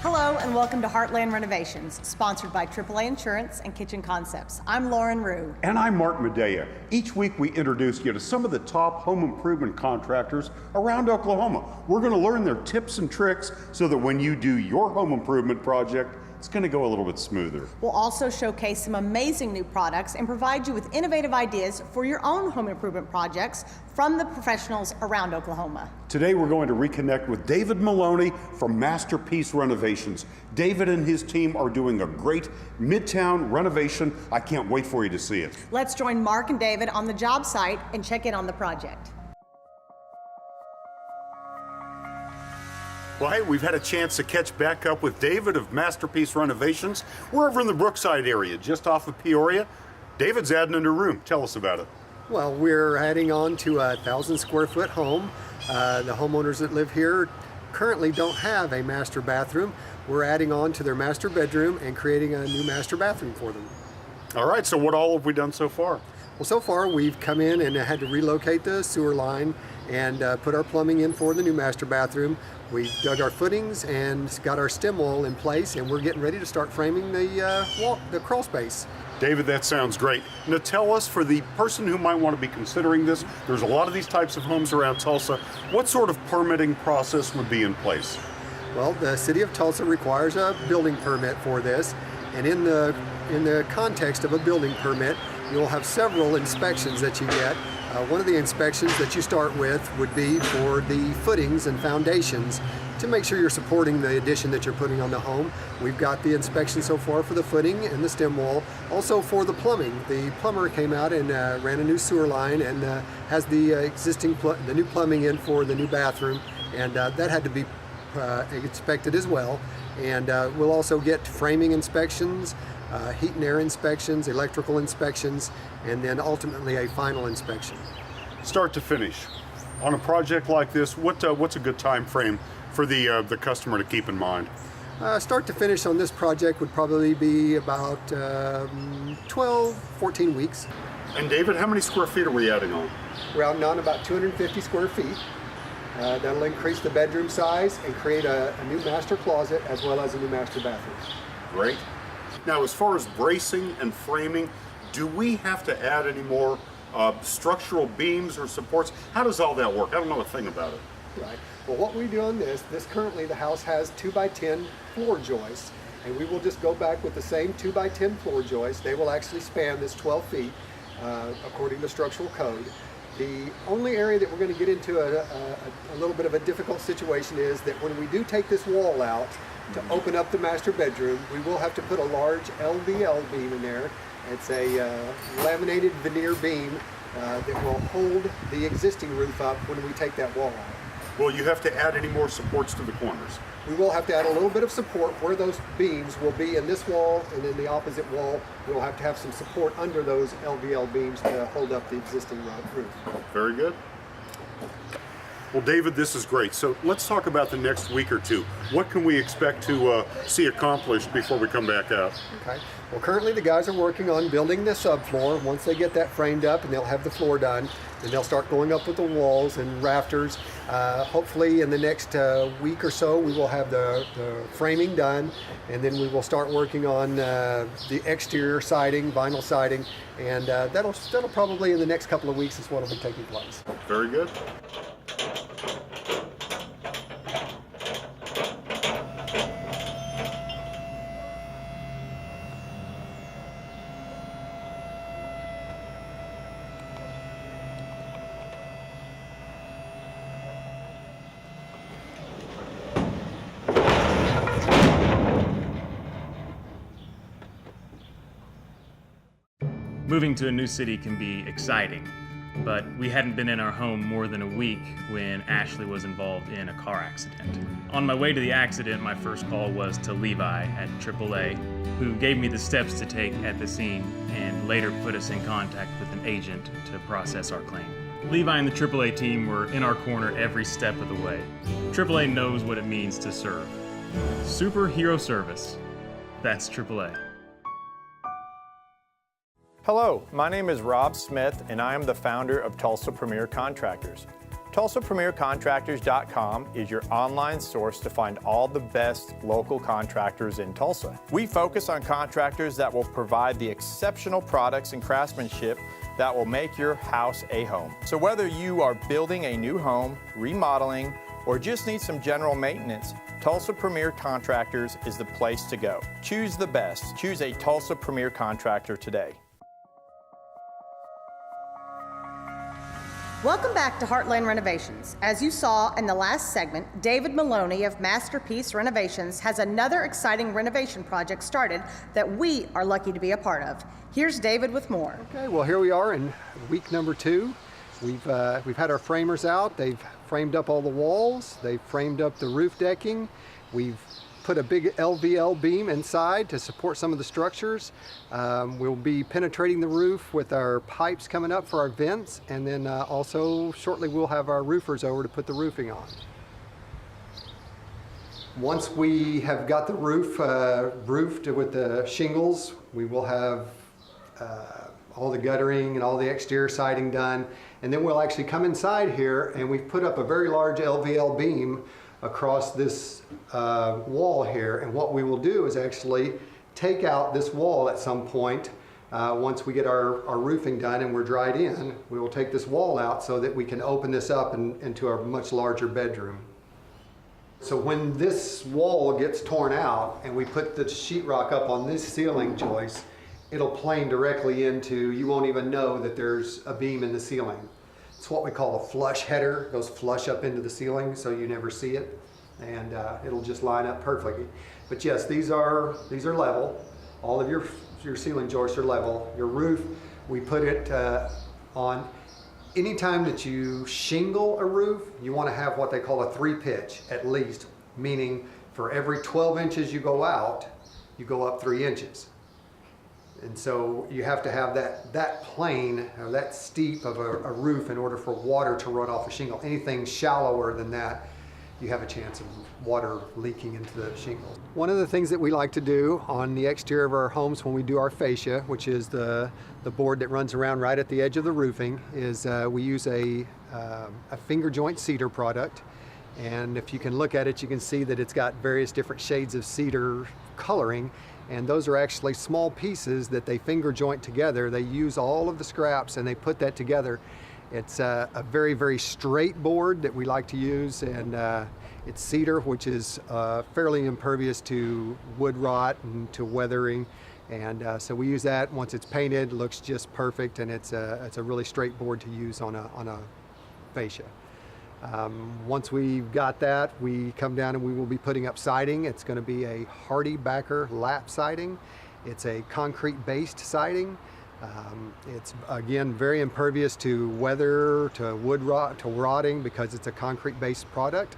Hello and welcome to Heartland Renovations, sponsored by AAA Insurance and Kitchen Concepts. I'm Lauren Rue. And I'm Mark Medea. Each week we introduce you to some of the top home improvement contractors around Oklahoma. We're going to learn their tips and tricks so that when you do your home improvement project, it's going to go a little bit smoother. We'll also showcase some amazing new products and provide you with innovative ideas for your own home improvement projects from the professionals around Oklahoma. Today we're going to reconnect with David Molony from Masterpiece Renovations. David and his team are doing a great midtown renovation. I can't wait for you to see it. Let's join Mark and David on the job site and check in on the project. Well, hey, we've had a chance to catch back up with David of Masterpiece Renovations. We're over in the Brookside area, just off of Peoria. David's adding a new room. Tell us about it. Well, we're adding on to a 1,000 square foot home. The homeowners that live here currently don't have a master bathroom. We're adding on to their master bedroom and creating a new master bathroom for them. All right, so what all have we done so far? Well, so far we've come in and had to relocate the sewer line and put our plumbing in for the new master bathroom. We dug our footings and got our stem wall in place, and we're getting ready to start framing the crawl space. David, that sounds great. Now tell us, for the person who might want to be considering this, there's a lot of these types of homes around Tulsa. What sort of permitting process would be in place? Well, the city of Tulsa requires a building permit for this, and in the context of a building permit, you'll have several inspections that you get. One of the inspections that you start with would be for the footings and foundations to make sure you're supporting the addition that you're putting on the home. We've got the inspection so far for the footing and the stem wall. Also for the plumbing. The plumber came out and ran a new sewer line and has the the new plumbing in for the new bathroom, and that had to be inspected as well. And we'll also get framing inspections, heat and air inspections, electrical inspections, and then ultimately a final inspection. Start to finish, on a project like this, what's a good time frame for the customer to keep in mind? Start to finish on this project would probably be about 12, 14 weeks. And David, how many square feet are we adding on? We're adding on about 250 square feet. That'll increase the bedroom size and create a new master closet as well as a new master bathroom. Great. Now, as far as bracing and framing, do we have to add any more structural beams or supports? How does all that work? I don't know a thing about it. Right. Well, what we do on this currently the house has 2x10 floor joists, and we will just go back with the same 2x10 floor joists. They will actually span this 12 feet according to structural code. The only area that we're going to get into a little bit of a difficult situation is that when we do take this wall out to open up the master bedroom, we will have to put a large LVL beam in there. It's a laminated veneer beam that will hold the existing roof up when we take that wall out. Will you have to add any more supports to the corners? We will have to add a little bit of support where those beams will be in this wall, and in the opposite wall we'll have to have some support under those LVL beams to hold up the existing roof. Very good. Well, David, this is great. So let's talk about the next week or two. What can we expect to see accomplished before we come back out? Okay. Well, currently the guys are working on building the subfloor. Once they get that framed up and they'll have the floor done, then they'll start going up with the walls and rafters. Hopefully in the next week or so we will have the framing done, and then we will start working on the exterior siding, vinyl siding, and that'll probably in the next couple of weeks is what will be taking place. Very good. Moving to a new city can be exciting, but we hadn't been in our home more than a week when Ashley was involved in a car accident. On my way to the accident, my first call was to Levi at AAA, who gave me the steps to take at the scene and later put us in contact with an agent to process our claim. Levi and the AAA team were in our corner every step of the way. AAA knows what it means to serve. Superhero service. That's AAA. Hello, my name is Rob Smith and I am the founder of Tulsa Premier Contractors. TulsaPremierContractors.com is your online source to find all the best local contractors in Tulsa. We focus on contractors that will provide the exceptional products and craftsmanship that will make your house a home. So whether you are building a new home, remodeling, or just need some general maintenance, Tulsa Premier Contractors is the place to go. Choose the best. Choose a Tulsa Premier Contractor today. Welcome back to Heartland Renovations. As you saw in the last segment, David Molony of Masterpiece Renovations has another exciting renovation project started that we are lucky to be a part of. Here's David with more. Okay, well here we are in week number 2. We've had our framers out. They've framed up all the walls. They've framed up the roof decking. We've put a big LVL beam inside to support some of the structures. We'll be penetrating the roof with our pipes coming up for our vents, and then also shortly we'll have our roofers over to put the roofing on. Once we have got the roof roofed with the shingles, we will have all the guttering and all the exterior siding done, and then we'll actually come inside here, and we've put up a very large LVL beam across this wall here, and what we will do is actually take out this wall at some point. Once we get our roofing done and we're dried in, we will take this wall out so that we can open this up into a much larger bedroom. So when this wall gets torn out and we put the sheetrock up on this ceiling joist, it'll plane directly into, you won't even know that there's a beam in the ceiling. It's what we call a flush header. It goes flush up into the ceiling so you never see it, and it'll just line up perfectly. But yes, these are level. All of your ceiling joists are level. Your roof, we put it on. Anytime that you shingle a roof, you want to have what they call a 3-pitch at least, meaning for every 12 inches you go out, you go up 3 inches. And so you have to have that plane, or that steep of a roof in order for water to run off a shingle. Anything shallower than that, you have a chance of water leaking into the shingle. One of the things that we like to do on the exterior of our homes when we do our fascia, which is the board that runs around right at the edge of the roofing, is we use a finger joint cedar product. And if you can look at it, you can see that it's got various different shades of cedar coloring. And those are actually small pieces that they finger joint together. They use all of the scraps and they put that together. It's a very, very straight board that we like to use, and it's cedar, which is fairly impervious to wood rot and to weathering. And so we use that. Once it's painted, it looks just perfect, and it's a really straight board to use on a fascia. Once we've got that, we come down and we will be putting up siding. It's going to be a Hardy Backer lap siding. It's a concrete based siding. It's again very impervious to weather, to wood rot, to rotting, because it's a concrete based product.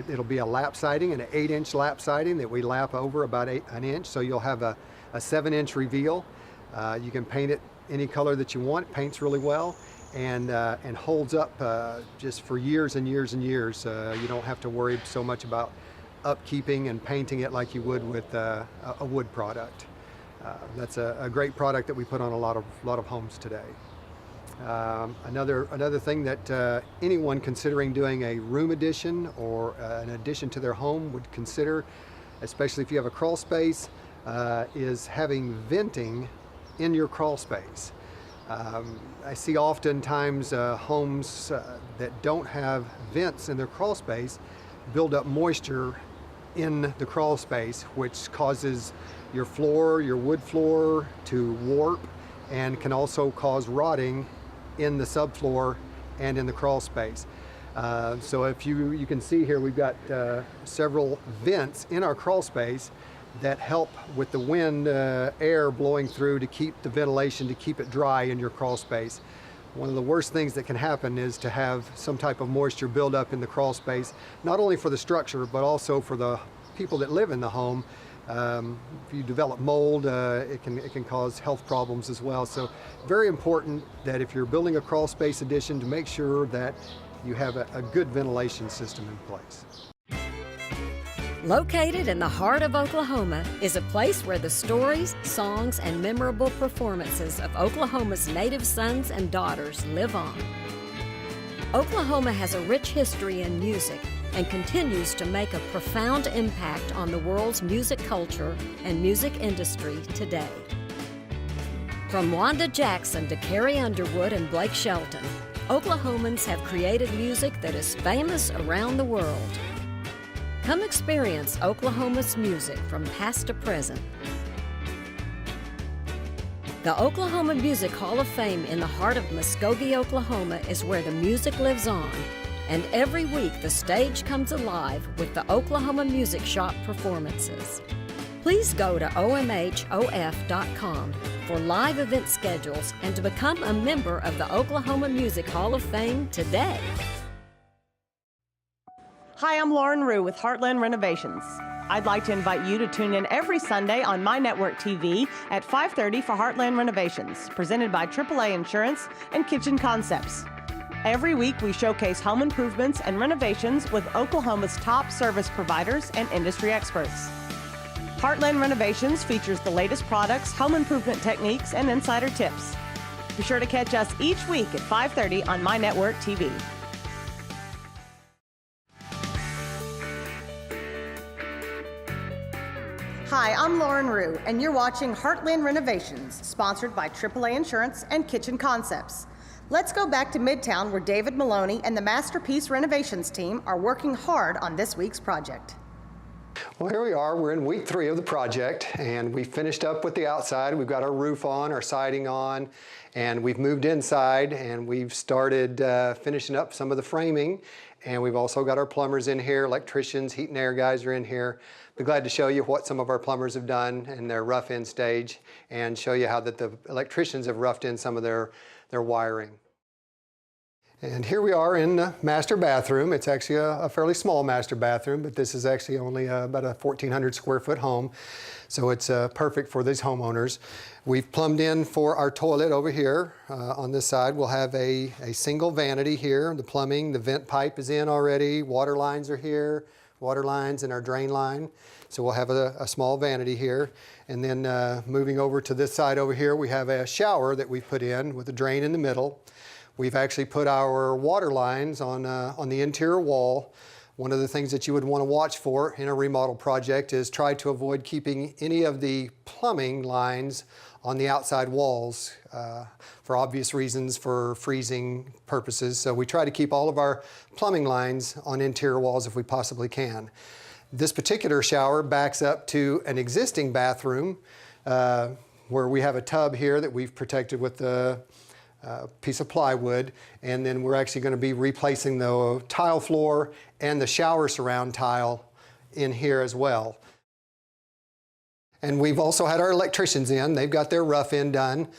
It'll be a lap siding, an 8-inch lap siding that we lap over about an inch, so you'll have a 7-inch reveal. You can paint it any color that you want. It paints really well. And holds up just for years and years and years. You don't have to worry so much about upkeeping and painting it like you would with a wood product. That's a great product that we put on a lot of homes today. Another thing that anyone considering doing a room addition or an addition to their home would consider, especially if you have a crawl space, is having venting in your crawl space. I see oftentimes homes that don't have vents in their crawl space build up moisture in the crawl space, which causes your floor, your wood floor, to warp, and can also cause rotting in the subfloor and in the crawl space. So if you can see here, we've got several vents in our crawl space that help with the wind, air blowing through to keep the ventilation, to keep it dry in your crawl space. One of the worst things that can happen is to have some type of moisture build up in the crawl space, not only for the structure, but also for the people that live in the home. If you develop mold, it can cause health problems as well. So very important that if you're building a crawl space addition, to make sure that you have a good ventilation system in place. Located in the heart of Oklahoma is a place where the stories, songs, and memorable performances of Oklahoma's native sons and daughters live on. Oklahoma has a rich history in music and continues to make a profound impact on the world's music culture and music industry today. From Wanda Jackson to Carrie Underwood and Blake Shelton, Oklahomans have created music that is famous around the world. Come experience Oklahoma's music from past to present. The Oklahoma Music Hall of Fame in the heart of Muskogee, Oklahoma is where the music lives on. And every week the stage comes alive with the Oklahoma Music Shop performances. Please go to omhof.com for live event schedules and to become a member of the Oklahoma Music Hall of Fame today. Hi, I'm Lauren Rue with Heartland Renovations. I'd like to invite you to tune in every Sunday on My Network TV at 5:30 for Heartland Renovations, presented by AAA Insurance and Kitchen Concepts. Every week we showcase home improvements and renovations with Oklahoma's top service providers and industry experts. Heartland Renovations features the latest products, home improvement techniques, and insider tips. Be sure to catch us each week at 5:30 on My Network TV. Hi, I'm Lauren Rue, and you're watching Heartland Renovations, sponsored by AAA Insurance and Kitchen Concepts. Let's go back to Midtown, where David Molony and the Masterpiece Renovations team are working hard on this week's project. Well, here we are. We're in week 3 of the project, and we finished up with the outside. We've got our roof on, our siding on, and we've moved inside, and we've started finishing up some of the framing. And we've also got our plumbers in here, electricians, heat and air guys are in here. Be glad to show you what some of our plumbers have done in their rough-in stage and show you how that the electricians have roughed in some of their wiring. And here we are in the master bathroom. It's actually a fairly small master bathroom, but this is actually only about a 1,400 square foot home. So it's perfect for these homeowners. We've plumbed in for our toilet over here. On this side, we'll have a single vanity here. The plumbing, the vent pipe is in already. Water lines are here, water lines and our drain line. So we'll have a small vanity here. And then moving over to this side over here, we have a shower that we've put in with a drain in the middle. We've actually put our water lines on the interior wall. One of the things that you would want to watch for in a remodel project is try to avoid keeping any of the plumbing lines on the outside walls for obvious reasons, for freezing purposes. So we try to keep all of our plumbing lines on interior walls if we possibly can. This particular shower backs up to an existing bathroom where we have a tub here that we've protected with a piece of plywood, and then we're actually going to be replacing the tile floor and the shower surround tile in here as well. And we've also had our electricians in. They've got their rough end done,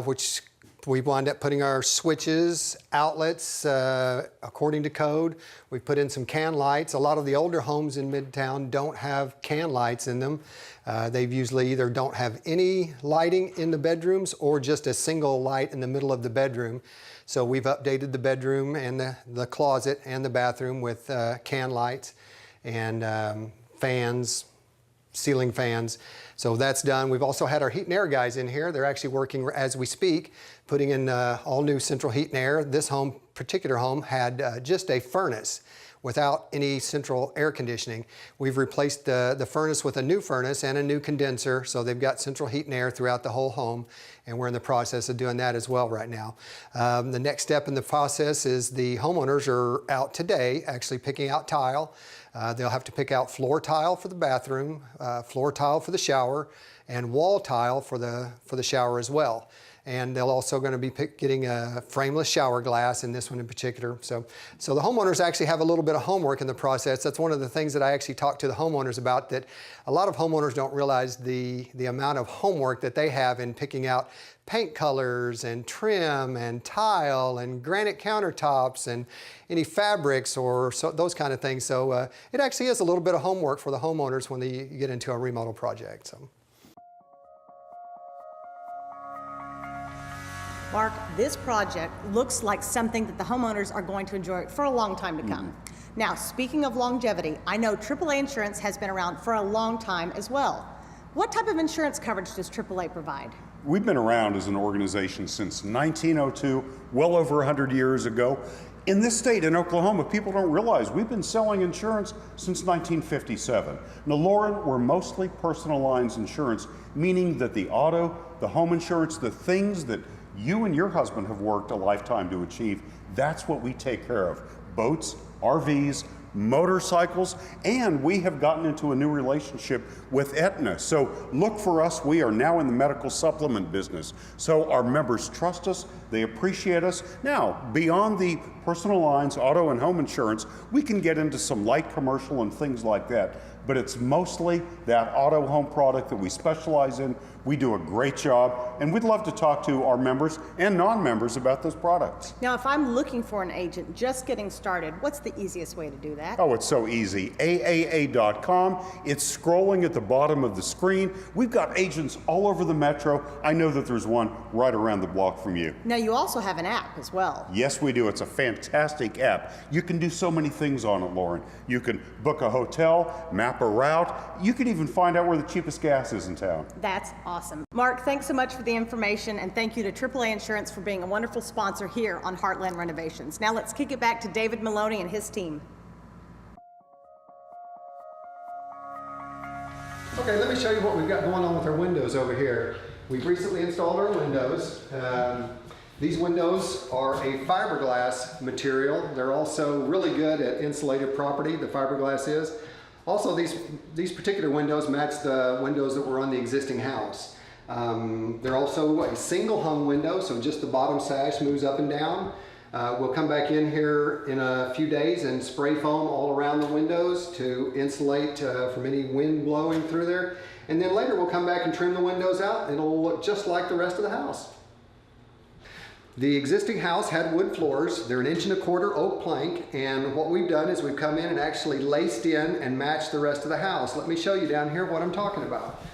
which we wound up putting our switches, outlets, according to code. We put in some can lights. A lot of the older homes in Midtown don't have can lights in them. They usually either don't have any lighting in the bedrooms or just a single light in the middle of the bedroom. So we've updated the bedroom and the closet and the bathroom with can lights and fans, ceiling fans. So that's done. We've also had our heat and air guys in here. They're actually working as we speak, putting in all new central heat and air. This particular home had just a furnace without any central air conditioning. We've replaced the furnace with a new furnace and a new condenser, so they've got central heat and air throughout the whole home, and we're in the process of doing that as well right now. The next step in the process is the homeowners are out today actually picking out tile. They'll have to pick out floor tile for the bathroom, floor tile for the shower, and wall tile for the shower as well. And they're also going to be getting a frameless shower glass in this one in particular. So the homeowners actually have a little bit of homework in the process. That's one of the things that I actually talk to the homeowners about, that a lot of homeowners don't realize the amount of homework that they have in picking out paint colors and trim and tile and granite countertops and any fabrics or those kind of things. So it actually is a little bit of homework for the homeowners when they get into a remodel project. So. Mark, this project looks like something that the homeowners are going to enjoy for a long time to come. Now, speaking of longevity, I know AAA Insurance has been around for a long time as well. What type of insurance coverage does AAA provide? We've been around as an organization since 1902, well over 100 years ago. In this state, in Oklahoma, people don't realize we've been selling insurance since 1957. Now, Lauren, we're mostly personal lines insurance, meaning that the auto, the home insurance, the things that you and your husband have worked a lifetime to achieve, that's what we take care of. Boats, RVs, motorcycles, and we have gotten into a new relationship with Aetna. So look for us. We are now in the medical supplement business. So our members trust us. They appreciate us. Now, beyond the personal lines, auto and home insurance, we can get into some light commercial and things like that. But it's mostly that auto home product that we specialize in. We do a great job, and we'd love to talk to our members and non-members about those products. Now, if I'm looking for an agent just getting started, what's the easiest way to do that? Oh, it's so easy. AAA.com. It's scrolling at the bottom of the screen. We've got agents all over the metro. I know that there's one right around the block from you. Now, you also have an app as well. Yes, we do. It's a fantastic app. You can do so many things on it, Lauren. You can book a hotel, map a route. You can even find out where the cheapest gas is in town. That's awesome. Mark, thanks so much for the information, and thank you to AAA Insurance for being a wonderful sponsor here on Heartland Renovations. Now let's kick it back to David Molony and his team. Okay, let me show you what we've got going on with our windows over here. We've recently installed our windows. These windows are a fiberglass material. They're also really good at insulated property, the fiberglass is. Also, these particular windows match the windows that were on the existing house. They're also a single hung window, so just the bottom sash moves up and down. We'll come back in here in a few days and spray foam all around the windows to insulate from any wind blowing through there. And then later we'll come back and trim the windows out. It'll look just like the rest of the house. The existing house had wood floors. They're 1.25 inch oak plank, and what we've done is we've come in and actually laced in and matched the rest of the house. Let me show you down here what I'm talking about.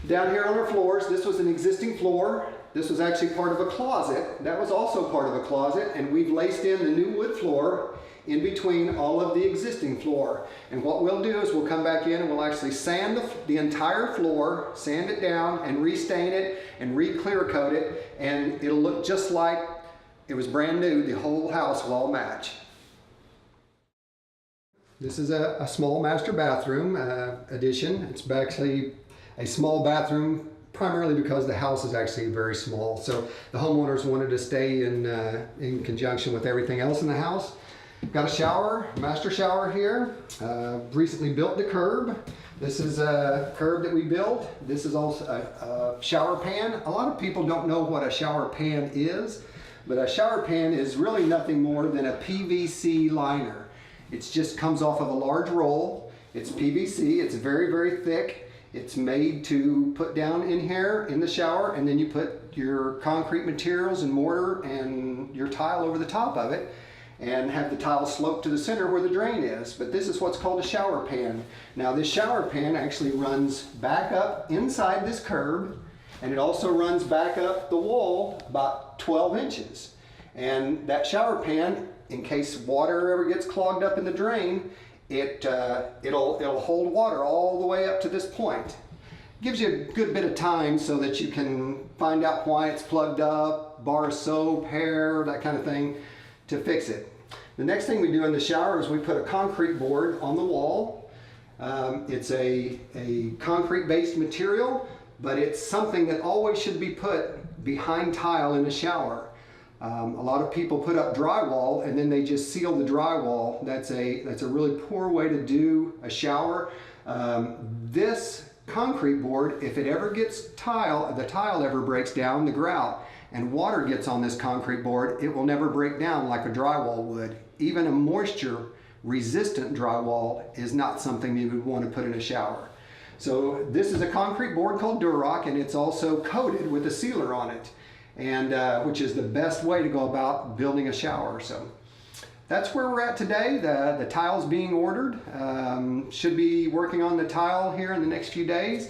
Down here on our floors, this was an existing floor. This was actually part of a closet. That was also part of a closet, and we've laced in the new wood floor in between all of the existing floor. And what we'll do is we'll come back in and we'll actually sand the entire floor, sand it down and restain it and re-clear coat it, and it'll look just like it was brand new. The whole house will all match. This is a small master bathroom addition. It's actually a small bathroom primarily because the house is actually very small. So the homeowners wanted to stay in conjunction with everything else in the house. Got a shower, master shower here. Recently built the curb. This is a curb that we built. This is also a shower pan. A lot of people don't know what a shower pan is, but a shower pan is really nothing more than a PVC liner. It just comes off of a large roll. It's PVC, it's very, very thick. It's made to put down in here in the shower, and then you put your concrete materials and mortar and your tile over the top of it, and have the tile slope to the center where the drain is. But this is what's called a shower pan. Now this shower pan actually runs back up inside this curb, and it also runs back up the wall about 12 inches. And that shower pan, in case water ever gets clogged up in the drain, it'll hold water all the way up to this point. Gives you a good bit of time so that you can find out why it's plugged up, bar soap, hair, that kind of thing, to fix it. The next thing we do in the shower is we put a concrete board on the wall. It's a concrete based material, but it's something that always should be put behind tile in the shower. A lot of people put up drywall and then they just seal the drywall. That's a really poor way to do a shower. This concrete board, if it ever gets the tile ever breaks down, the grout, and water gets on this concrete board, it will never break down like a drywall would. Even a moisture resistant drywall is not something you would want to put in a shower. So this is a concrete board called Durock, and it's also coated with a sealer on it, and which is the best way to go about building a shower. So that's where we're at today. The tile's being ordered. Should be working on the tile here in the next few days.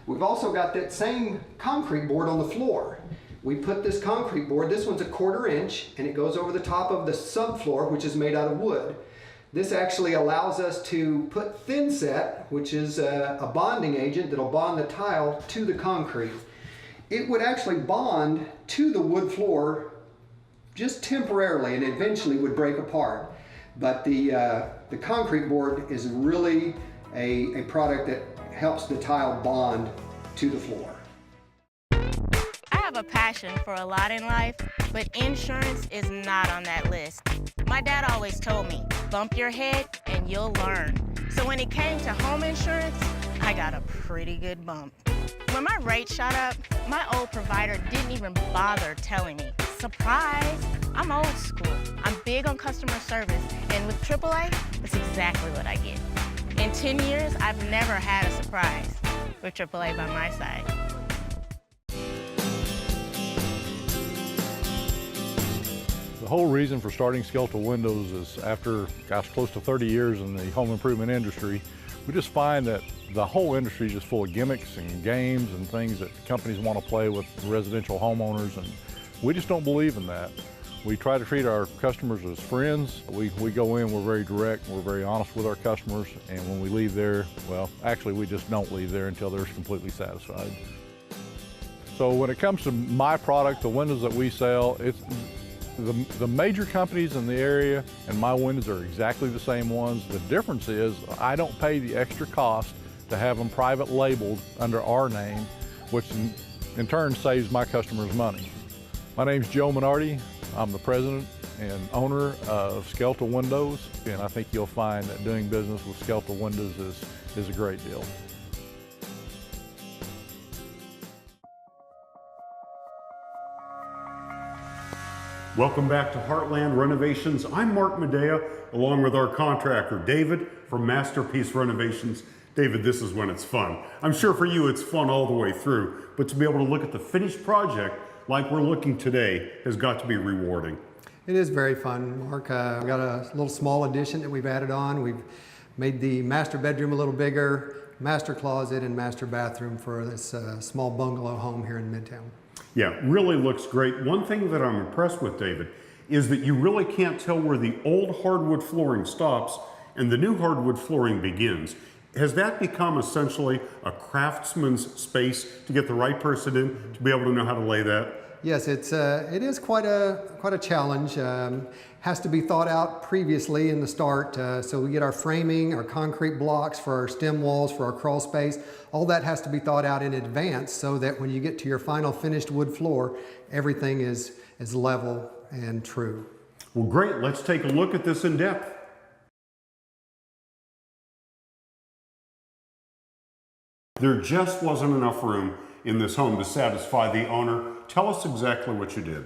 We've also got that same concrete board on the floor. We put this concrete board, this one's a 1/4 inch, and it goes over the top of the subfloor, which is made out of wood. This actually allows us to put thin set, which is a bonding agent that'll bond the tile to the concrete. It would actually bond to the wood floor just temporarily and eventually would break apart. But the concrete board is really a product that helps the tile bond to the floor. I have a passion for a lot in life, but insurance is not on that list. My dad always told me, bump your head and you'll learn. So when it came to home insurance, I got a pretty good bump. When my rate shot up, my old provider didn't even bother telling me. Surprise! I'm old school. I'm big on customer service, and with AAA, that's exactly what I get. In 10 years, I've never had a surprise with AAA by my side. The whole reason for starting Skeletal Windows is after, close to 30 years in the home improvement industry, we just find that the whole industry is just full of gimmicks and games and things that companies want to play with residential homeowners, and we just don't believe in that. We try to treat our customers as friends. We go in, we're very direct, we're very honest with our customers, and when we leave there, well, actually we just don't leave there until they're completely satisfied. So when it comes to my product, the windows that we sell, it's the major companies in the area and my windows are exactly the same ones. The difference is I don't pay the extra cost to have them private labeled under our name, which in turn saves my customers money. My name's Joe Minardi. I'm the president and owner of Skeletal Windows, and I think you'll find that doing business with Skeletal Windows is a great deal. Welcome back to Heartland Renovations. I'm Mark Medea, along with our contractor, David from Masterpiece Renovations. David, this is when it's fun. I'm sure for you it's fun all the way through, but to be able to look at the finished project like we're looking today has got to be rewarding. It is very fun, Mark. We've got a little small addition that we've added on. We've made the master bedroom a little bigger, master closet and master bathroom for this small bungalow home here in Midtown. Yeah, really looks great. One thing that I'm impressed with, David, is that you really can't tell where the old hardwood flooring stops and the new hardwood flooring begins. Has that become essentially a craftsman's space to get the right person in to be able to know how to lay that? Yes, it is quite a challenge. Has to be thought out previously in the start. So we get our framing, our concrete blocks for our stem walls, for our crawl space. All that has to be thought out in advance so that when you get to your final finished wood floor, everything is level and true. Well, great. Let's take a look at this in depth. There just wasn't enough room in this home to satisfy the owner. Tell us exactly what you did.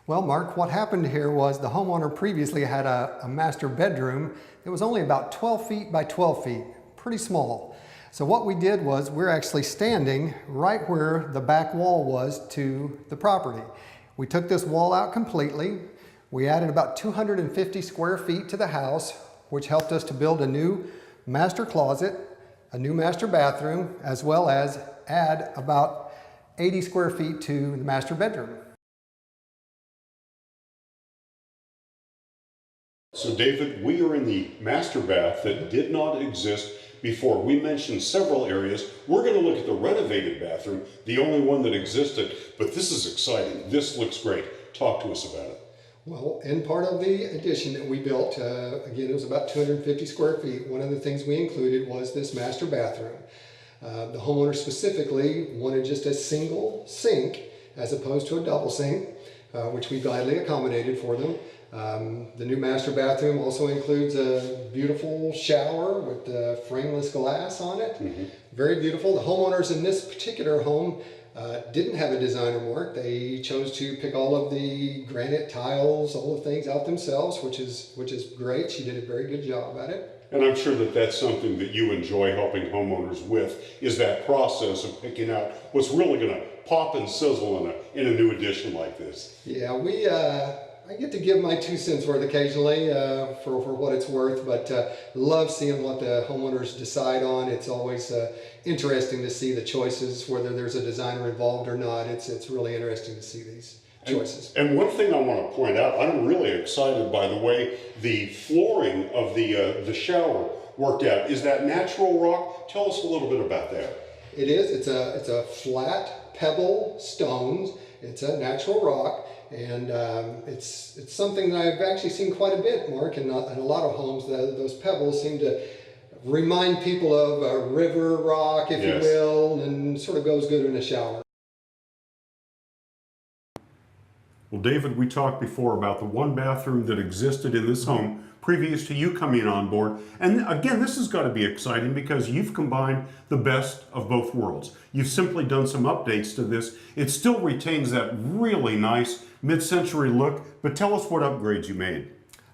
Well, Mark, what happened here was the homeowner previously had a master bedroom. It was only about 12 feet by 12 feet, pretty small. So what we did was we're actually standing right where the back wall was to the property. We took this wall out completely. We added about 250 square feet to the house, which helped us to build a new master closet, a new master bathroom, as well as add about 80 square feet to the master bedroom. So David, we are in the master bath that did not exist before. We mentioned several areas. We're going to look at the renovated bathroom, the only one that existed, but this is exciting. This looks great. Talk to us about it. Well, in part of the addition that we built, again, it was about 250 square feet. One of the things we included was this master bathroom. The homeowner specifically wanted just a single sink as opposed to a double sink, which we gladly accommodated for them. The new master bathroom also includes a beautiful shower with frameless glass on it. Mm-hmm. Very beautiful. The homeowners in this particular home didn't have a designer work. They chose to pick all of the granite tiles, all the things out themselves, which is great. She did a very good job at it. And I'm sure that that's something that you enjoy helping homeowners with, is that process of picking out what's really going to pop and sizzle in a new addition like this. Yeah, I get to give my 2 cents worth occasionally for what it's worth, but love seeing what the homeowners decide on. It's always interesting to see the choices, whether there's a designer involved or not. It's really interesting to see these choices. And one thing I want to point out, I'm really excited by the way the flooring of the shower worked out. Is that natural rock? Tell us a little bit about that. It is. It's a flat pebble stones. It's a natural rock. And it's something that I've actually seen quite a bit, Mark, in a lot of homes. Those pebbles seem to remind people of a river rock, if Yes. you will, and sort of goes good in a shower. Well, David, we talked before about the one bathroom that existed in this home previous to you coming on board. And again, this has got to be exciting because you've combined the best of both worlds. You've simply done some updates to this. It still retains that really nice mid-century look, but tell us what upgrades you made.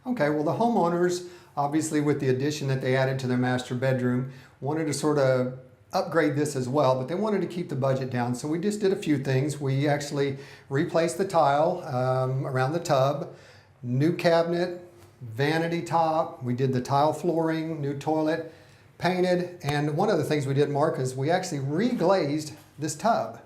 Okay, well, the homeowners, obviously with the addition that they added to their master bedroom, wanted to sort of upgrade this as well, but they wanted to keep the budget down. So we just did a few things. We actually replaced the tile around the tub, new cabinet, vanity top. We did the tile flooring, new toilet, painted. And one of the things we did, Mark, is we actually reglazed this tub.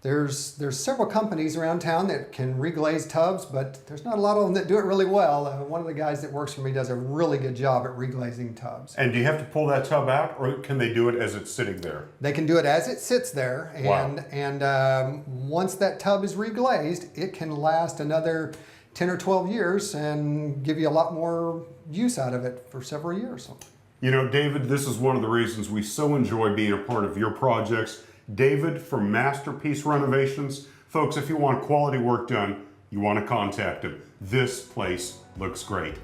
There's several companies around town that can reglaze tubs, but there's not a lot of them that do it really well. One of the guys that works for me does a really good job at reglazing tubs. And do you have to pull that tub out, or can they do it as it's sitting there? They can do it as it sits there, Wow. and once that tub is reglazed, it can last another 10 or 12 years and give you a lot more use out of it for several years. You know, David, this is one of the reasons we so enjoy being a part of your projects. David from Masterpiece Renovations. Folks, if you want quality work done, you want to contact him. This place looks great.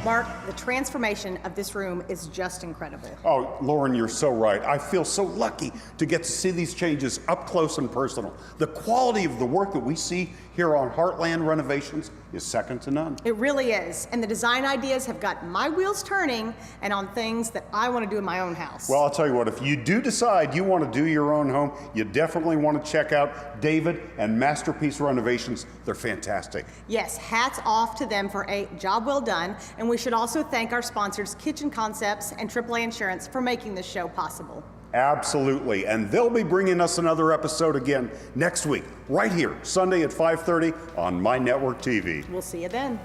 Mark, the transformation of this room is just incredible. Oh, Lauren, you're so right. I feel so lucky to get to see these changes up close and personal. The quality of the work that we see here on Heartland Renovations is second to none. It really is. And the design ideas have got my wheels turning and on things that I want to do in my own house. Well, I'll tell you what, if you do decide you want to do your own home, you definitely want to check out David and Masterpiece Renovations. They're fantastic. Yes, hats off to them for a job well done. And we should also thank our sponsors, Kitchen Concepts and AAA Insurance, for making this show possible. Absolutely, and they'll be bringing us another episode again next week, right here, Sunday at 5:30 on My Network TV. We'll see you then.